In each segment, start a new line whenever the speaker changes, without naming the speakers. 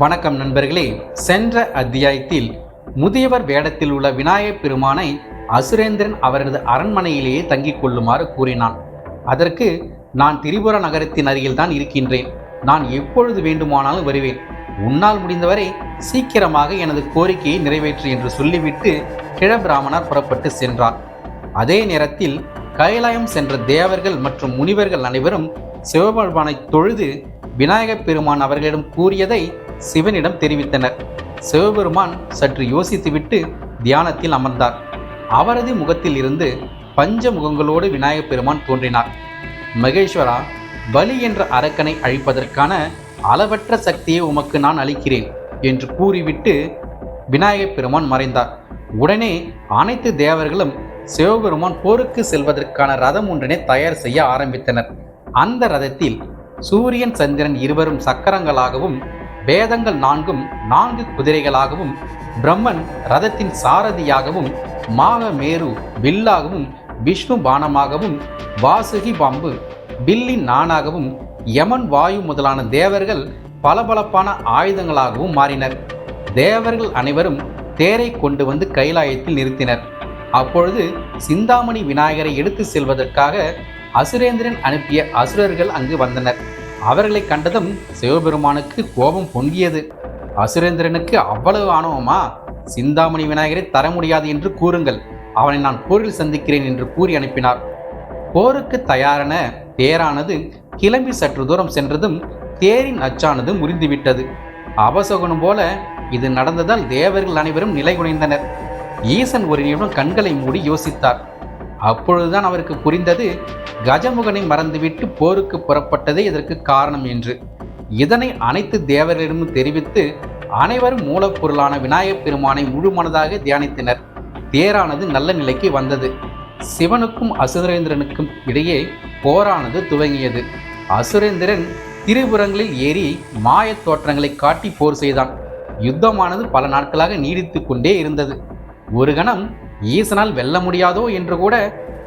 வணக்கம் நண்பர்களே. சென்ற அத்தியாயத்தில் முதியவர் வேடத்தில் உள்ள விநாயகப் பெருமானை அசுரேந்திரன் அவரது அரண்மனையிலேயே தங்கிக் கொள்ளுமாறு கூறினான். அதற்கு, நான் திரிபுர நகரத்தின் அருகில்தான் இருக்கின்றேன், நான் எப்பொழுது வேண்டுமானாலும் வருவேன், உன்னால் முடிந்தவரை சீக்கிரமாக எனது கோரிக்கையை நிறைவேற்று என்று சொல்லிவிட்டு கிழபிராமணர் புறப்பட்டு சென்றார். அதே நேரத்தில் கைலாயம் சென்ற தேவர்கள் மற்றும் முனிவர்கள் அனைவரும் சிவபெருமானை தொழுது விநாயகப் பெருமான் அவர்களிடம் கூறியதை சிவனிடம் தெரிவித்தனர். சிவபெருமான் சற்று யோசித்துவிட்டு தியானத்தில் அமர்ந்தார். அவரது முகத்தில் இருந்து பஞ்ச முகங்களோடு விநாயகப் பெருமான் தோன்றினார். மகேஸ்வரா, பலி என்ற அரக்கனை அழிப்பதற்கான அளவற்ற சக்தியை உமக்கு நான் அளிக்கிறேன் என்று கூறிவிட்டு விநாயகப் பெருமான் மறைந்தார். உடனே அனைத்து தேவர்களும் சிவபெருமான் போருக்கு செல்வதற்கான ரதம் ஒன்றினை தயார் செய்ய ஆரம்பித்தனர். அந்த ரதத்தில் சூரியன் சந்திரன் இருவரும் சக்கரங்களாகவும், வேதங்கள் 4 குதிரைகளாகவும், பிரம்மன் ரதத்தின் சாரதியாகவும், மாகமேரு வில்லாகவும், விஷ்ணு பானமாகவும், வாசுகி பாம்பு வில்லின் நானாகவும், யமன் வாயு முதலான தேவர்கள் பளபளப்பான ஆயுதங்களாகவும் மாறினர். தேவர்கள் அனைவரும் தேரை கொண்டு வந்து கைலாயத்தில் நிறுத்தினர். அப்பொழுது சிந்தாமணி விநாயகரை எடுத்து செல்வதற்காக அசுரேந்திரன் அனுப்பிய அசுரர்கள் அங்கு வந்தனர். அவர்களை கண்டதும் சிவபெருமானுக்கு கோபம் பொங்கியது. அசுரேந்திரனுக்கு அவ்வளவு ஆணவமா? சிந்தாமணி விநாயகரை தர முடியாது என்று கூறுங்கள், அவனை நான் போரில் சந்திக்கிறேன் என்று கூறி அனுப்பினார். போருக்கு தயாரான தேரானது கிளம்பி சற்று தூரம் சென்றதும் தேரின் அச்சானது முறிந்துவிட்டது. அபசகுனம் போல இது நடந்ததால் தேவர்கள் அனைவரும் நிலைகுலைந்தனர். ஈசன் ஒரு நிமிடம் கண்களை மூடி யோசித்தார். அப்பொழுதுதான் அவருக்கு புரிந்தது, கஜமுகனை மறந்துவிட்டு போருக்கு புறப்பட்டதே இதற்கு காரணம் என்று. இதனை அனைத்து தேவர்களிடமும் தெரிவித்து அனைவரும் மூலப்பொருளான விநாயகப் பெருமானை முழு மனதாக தியானித்தனர். தேரானது நல்ல நிலைக்கு வந்தது. சிவனுக்கும் அசுரேந்திரனுக்கும் இடையே போரானது துவங்கியது. அசுரேந்திரன் திரிபுரங்களில் ஏறி மாயத் தோற்றங்களை காட்டி போர் செய்தான். யுத்தமானது பல நாட்களாக நீடித்து கொண்டே இருந்தது. ஒரு கணம் ஈசனால் வெல்ல முடியாதோ என்று கூட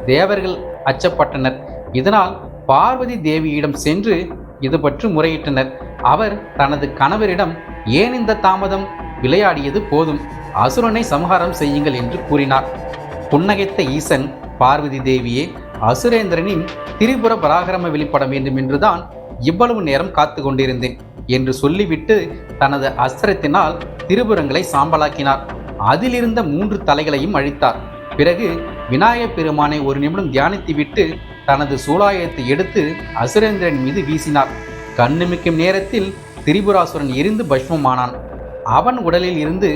தேவர்கள் அச்சப்பட்டனர். இதனால் பார்வதி தேவியிடம் சென்று இது பற்றி முறையிட்டனர். அவர் தனது கணவரிடம், ஏன் இந்த தாமதம், விளையாடியது போதும், அசுரனை சம்ஹாரம் செய்யுங்கள் என்று கூறினார். புன்னகைத்த ஈசன், பார்வதி தேவியே, அசுரேந்திரனின் திரிபுர பராக்கிரம வெளிப்பட வேண்டும் என்றுதான் இவ்வளவு நேரம் காத்து கொண்டிருந்தேன் என்று சொல்லிவிட்டு தனது அஸ்திரத்தினால் திரிபுரங்களை சாம்பலாக்கினார். அதிலிருந்த 3 தலைகளையும் அழித்தார். பிறகு விநாயகப் பெருமானை ஒரு நிமிடம் தியானித்துவிட்டு தனது சூலாயத்தை எடுத்து அசுரேந்திரன் மீது வீசினார். கண்ணுமிக்கும் நேரத்தில் திரிபுராசுரன் எரிந்து பஸ்மமானான். அவன் உடலில் இருந்து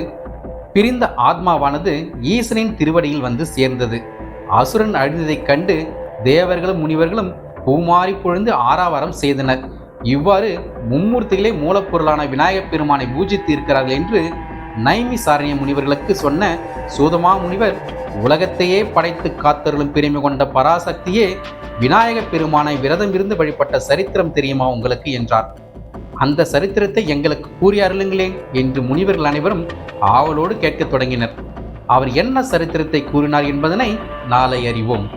பிரிந்த ஆத்மாவானது ஈசனின் திருவடியில் வந்து சேர்ந்தது. அசுரன் அழிந்ததைக் கண்டு தேவர்களும் முனிவர்களும் பூமாரி பொழுந்து ஆராவாரம் செய்தனர். இவ்வாறு மும்மூர்த்திகளே மூலப்பொருளான விநாயகப் பெருமானை பூஜித்து இருக்கிறார்கள் என்று நைமிசாரண்ய முனிவர்களுக்கு சொன்ன சூதமா முனிவர், உலகத்தையே படைத்து காத்தருளும் பெருமை கொண்ட பராசக்தியே விநாயகப் பெருமானை விரதம் இருந்து வழிபட்ட சரித்திரம் தெரியுமா உங்களுக்கு என்றார். அந்த சரித்திரத்தை எங்களுக்கு கூறி அருளுங்களேன் என்று முனிவர்கள் அனைவரும் ஆவலோடு கேட்கத் தொடங்கினர். அவர் என்ன சரித்திரத்தை கூறினார் என்பதனை நாளை அறிவோம்.